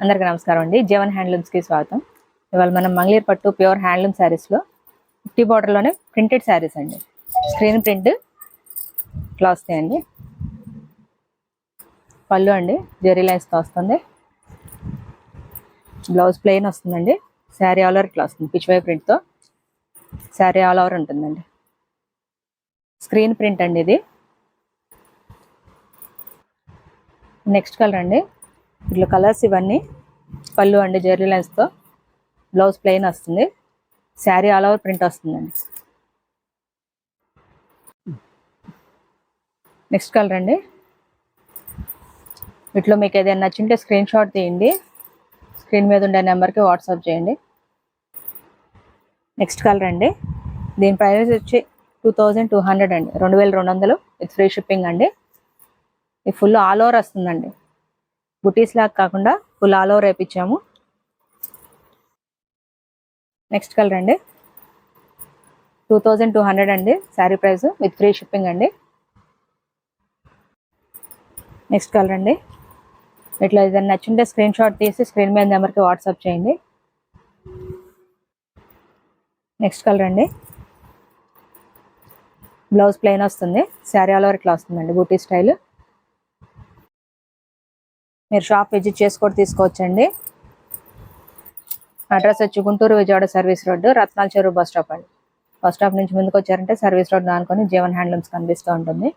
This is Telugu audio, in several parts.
అందరికీ నమస్కారం అండి. జీవన్ హ్యాండ్లూమ్స్కి స్వాగతం. ఇవాళ మనం మంగళీర్ పట్టు ప్యూర్ హ్యాండ్లూమ్ శారీస్లో 50 బార్డర్లోనే ప్రింటెడ్ శారీస్ అండి. స్క్రీన్ ప్రింట్ ఇట్లా వస్తాయండి. పళ్ళు అండి జెరీ లైన్స్తో వస్తుంది. బ్లౌజ్ ప్లెయిన్ వస్తుందండి. శారీ ఆల్ ఓవర్ ఇట్లా వస్తుంది. పిచ్ వై ప్రింట్తో శారీ ఆల్ ఓవర్ ఉంటుందండి. స్క్రీన్ ప్రింట్ అండి ఇది. నెక్స్ట్ కలర్ అండి. ఇట్లా కలర్స్ ఇవన్నీ. పళ్ళు అండి జెరీ లైన్స్తో, బ్లౌజ్ ప్లెయిన్ వస్తుంది. శారీ ఆల్ ఓవర్ ప్రింట్ వస్తుందండి. నెక్స్ట్ కలర్ అండి. వీటిలో మీకు ఏదైనా నచ్చింటే స్క్రీన్ షాట్ తీయండి. స్క్రీన్ మీద ఉండే నెంబర్కి వాట్సాప్ చేయండి. నెక్స్ట్ కలర్ అండి. దీని ప్రైస్ వచ్చి 2200 అండి. 2200 విత్ ఫ్రీ షిప్పింగ్ అండి. ఇది ఫుల్ ఆల్ ఓవర్ వస్తుందండి. బుటీస్ లాగా కాకుండా ఫుల్ ఆల్ ఓవర్ వేయించాము. నెక్స్ట్ కలర్ అండి. 2200 అండి sari price with free shipping అండి. నెక్స్ట్ కలర్ అండి. ఇట్లా ఏదైనా నచ్చింటే స్క్రీన్ షాట్ తీసి స్క్రీన్ మీద నెంబర్కి వాట్సాప్ చేయండి. నెక్స్ట్ కలర్ అండి. బ్లౌజ్ ప్లెయిన్ వస్తుంది. శారీ ఆల్ ఓవర్ ఇట్లా వస్తుందండి బూటీ స్టైల్. మీరు షాప్ విజిట్ చేసి కూడా తీసుకోవచ్చండి. అడ్రస్ వచ్చి గుంటూరు విజయవాడ సర్వీస్ రోడ్డు, రత్నాల చెరువు బస్ స్టాప్ అండి. బస్ స్టాప్ నుంచి ముందుకు వచ్చారంటే సర్వీస్ రోడ్ ఆనుకొని జీవన్ హ్యాండ్లూమ్స్ కనిపిస్తూ ఉంటుంది.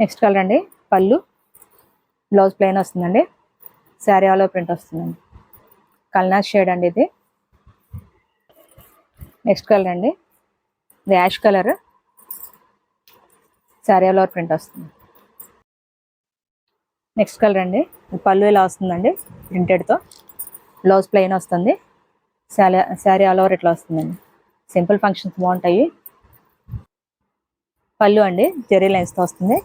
నెక్స్ట్ కలర్ అండి. పళ్ళు, బ్లౌజ్ ప్లెయిన్ వస్తుందండి. శారీ ఆల్ ఓవర్ ప్రింట్ వస్తుందండి. కల్నాస్ షేడ్ అండి ఇది. నెక్స్ట్ కలర్ అండి. ఇది ash colour. Sari all over print వస్తుంది. నెక్స్ట్ కలర్ అండి. పళ్ళు ఇలా వస్తుందండి ప్రింటెడ్తో, బ్లౌజ్ ప్లెయిన్ వస్తుంది. శారీ ఆల్ ఓవర్ ఇట్లా వస్తుందండి. సింపుల్ ఫంక్షన్స్ బాగుంటాయి. పళ్ళు అండి జెరీ లైన్స్తో వస్తుంది.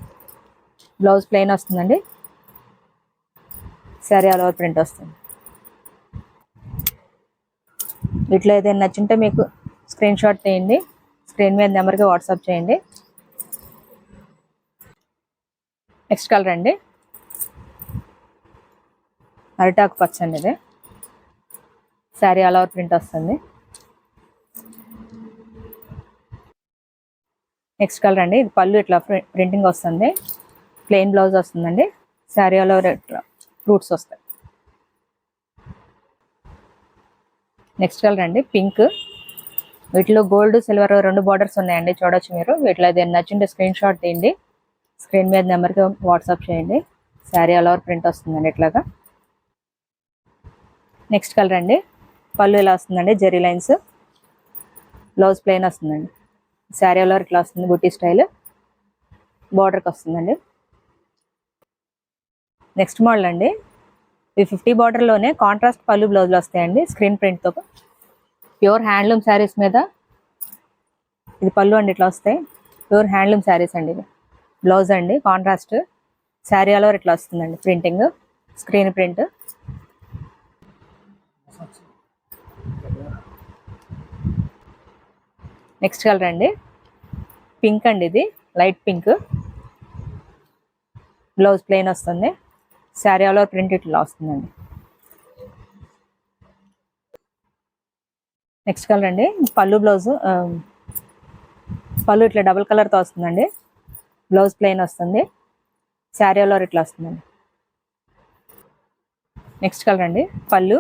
బ్లౌజ్ ప్లెయిన్ వస్తుందండి. శారీ ఆల్ ఓవర్ ప్రింట్ వస్తుంది. వీటిలో ఏదైనా నచ్చింటే మీకు స్క్రీన్ షాట్ తీయండి. స్క్రీన్ మీద నెంబర్కి వాట్సాప్ చేయండి. నెక్స్ట్ కలర్ అండి. అరిటాకు పచ్చ అండి ఇది. శారీ ఆల్ ఓవర్ ప్రింట్ వస్తుంది. నెక్స్ట్ కలర్ అండి. ఇది పళ్ళు ఇట్లా ప్రింటింగ్ వస్తుంది. ప్లెయిన్ బ్లౌజ్ వస్తుందండి. శారీ ఆల్ ఓవర్ ఇట్లా ఫ్రూట్స్ వస్తాయి. నెక్స్ట్ కలర్ అండి. పింక్. వీటిలో గోల్డ్ సిల్వర్ 2 బార్డర్స్ ఉన్నాయండి, చూడొచ్చు మీరు. వీటిలో ఏదైనా నచ్చింటే స్క్రీన్ షాట్ తీయండి. స్క్రీన్ మీద నెంబర్కి వాట్సాప్ చేయండి. శారీ ఆల్ ఓవర్ ప్రింట్ వస్తుందండి ఇట్లాగా. నెక్స్ట్ కలర్ అండి. పళ్ళు ఇలా వస్తుందండి జెరీ లైన్స్, బ్లౌజ్ ప్లెయిన్ వస్తుందండి. శారీ ఆల్ ఓవర్ ఇట్లా వస్తుంది బుటీ స్టైల్, బార్డర్కి వస్తుందండి. నెక్స్ట్ మోడల్ అండి. ఈ 50 బార్డర్లోనే కాంట్రాస్ట్ పళ్ళు బ్లౌజ్లు వస్తాయండి స్క్రీన్ ప్రింట్తో. ప్యూర్ హ్యాండ్లూమ్ శారీస్ మీద ఇది పళ్ళు అండి ఇట్లా వస్తాయి. ప్యూర్ హ్యాండ్లూమ్ శారీస్ అండి. ఇది బ్లౌజ్ అండి కాంట్రాస్ట్. శారీ ఆల్ ఓవర్ ఇట్లా వస్తుందండి printing, screen print. Next colour అండి. పింక్ అండి ఇది, లైట్ పింక్. బ్లౌజ్ ప్లెయిన్ వస్తుంది. శారీ ఆల్ ఓవర్ ప్రింట్ ఇట్లా వస్తుందండి. నెక్స్ట్ కలర్ అండి. పళ్ళు బ్లౌజ్ పళ్ళు ఇట్లా డబుల్ కలర్తో వస్తుందండి. బ్లౌజ్ ప్లెయిన్ వస్తుంది. శారీ ఆల్ ఓవర్ ఇట్లా వస్తుందండి. నెక్స్ట్ కలర్ అండి. పళ్ళు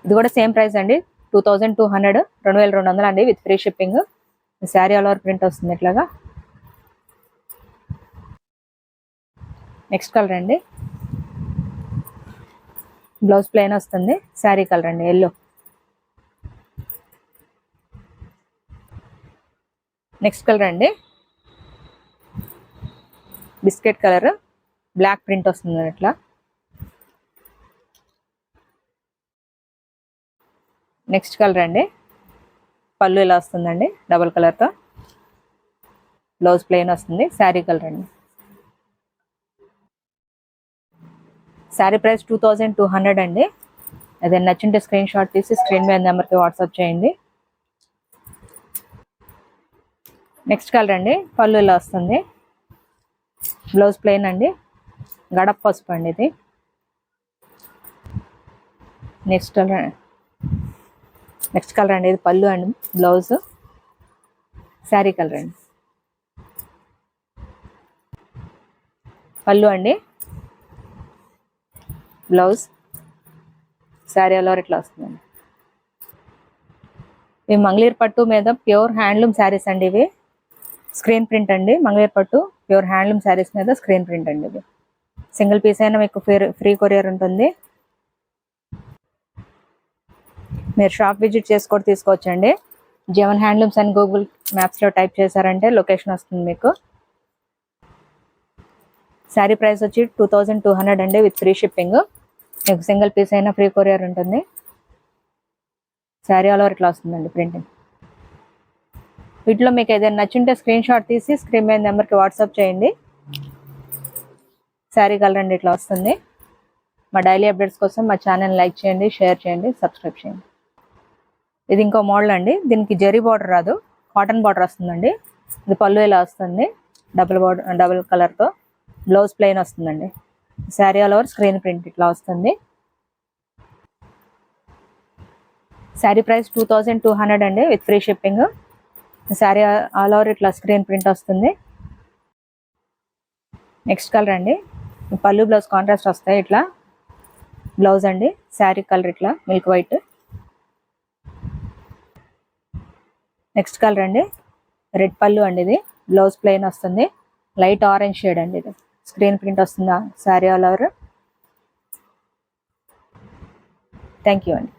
ఇది కూడా సేమ్ ప్రైస్ అండి, 2200, 2200 అండి with free shipping. Sari all over print వస్తుంది ఇట్లాగా. నెక్స్ట్ కలర్ అండి. బ్లౌజ్ ప్లెయిన్ వస్తుంది. శారీ కలర్ అండి ఎల్లో. నెక్స్ట్ కలర్ అండి. బిస్కెట్ కలర్, బ్లాక్ ప్రింట్ వస్తుంది ఇట్లా. నెక్స్ట్ కలర్ అండి. పళ్ళు ఇలా వస్తుందండి డబుల్ కలర్తో, బ్లౌజ్ ప్లెయిన్ వస్తుంది. శారీ కలర్ అండి. శారీ ప్రైస్ 2200 అండి. అదే నచ్చింటే స్క్రీన్ షాట్ తీసి స్క్రీన్ మీద నెంబర్కి వాట్సాప్ చేయండి. నెక్స్ట్ కలర్ అండి. పళ్ళు ఇలా వస్తుంది. బ్లౌజ్ ప్లెయిన్ అండి, గడప పసుపు అండి ఇది. నెక్స్ట్ కలర్ అండి, ఇది పళ్ళు అండి, బ్లౌజ్ శారీ కలర్ అండి, పళ్ళు అండి, బ్లౌజ్ శారీ ఆల్ ఓవర్ ఇట్లా వస్తుందండి. ఇవి మంగళీర్ పట్టు మీద ప్యూర్ హ్యాండ్లూమ్ శారీస్ అండి, ఇవి స్క్రీన్ ప్రింట్ అండి, మంగళీర్ పట్టు ప్యూర్ హ్యాండ్లూమ్ శారీస్ మీద స్క్రీన్ ప్రింట్ అండి. ఇది సింగిల్ పీస్ అయినా మీకు ఫ్రీ కొరియర్ ఉంటుంది. మీరు షాప్ విజిట్ చేసి కూడా తీసుకోవచ్చండి. జీవన్ హ్యాండ్లూమ్స్ అని గూగుల్ మ్యాప్స్లో టైప్ చేశారంటే లొకేషన్ వస్తుంది మీకు. శారీ ప్రైస్ వచ్చి 2200 అండి, విత్ ఫ్రీ షిప్పింగ్. మీకు సింగిల్ పీస్ అయినా ఫ్రీ కొరియర్ ఉంటుంది. శారీ ఆల్ ఓవర్ ఇట్లా వస్తుందండి ప్రింటింగ్. వీటిలో మీకు ఏదైనా నచ్చుంటే స్క్రీన్ షాట్ తీసి స్క్రీన్ మీద నెంబర్కి వాట్సాప్ చేయండి. శారీ కలర్ అండి ఇట్లా వస్తుంది. మా డైలీ అప్డేట్స్ కోసం మా ఛానల్ లైక్ చేయండి, షేర్ చేయండి, సబ్స్క్రైబ్ చేయండి. ఇది ఇంకో మోడల్ అండి, దీనికి జరీ బార్డర్ రాదు, కాటన్ బార్డర్ వస్తుందండి. ఇది పళ్ళు ఇలా వస్తుంది, డబుల్ కలర్తో. బ్లౌజ్ ప్లెయిన్ వస్తుందండి. Sari all over screen print ఇట్లా వస్తుంది. శారీ ప్రైస్ 2200 అండి, with free shipping. Sari all over ఇట్లా స్క్రీన్ ప్రింట్ వస్తుంది. నెక్స్ట్ కలర్ అండి, పళ్ళు బ్లౌజ్ కాంట్రాస్ట్ వస్తాయి ఇట్లా. బ్లౌజ్ అండి, శారీ కలర్ ఇట్లా మిల్క్ వైట్. నెక్స్ట్ కలర్ అండి, రెడ్ పళ్ళు అండి, ఇది బ్లౌజ్ ప్లెయిన్ వస్తుంది. లైట్ ఆరెంజ్ షేడ్ అండి, ఇది స్క్రీన్ ప్రింట్ వస్తుందా sari all over. Thank you అండి.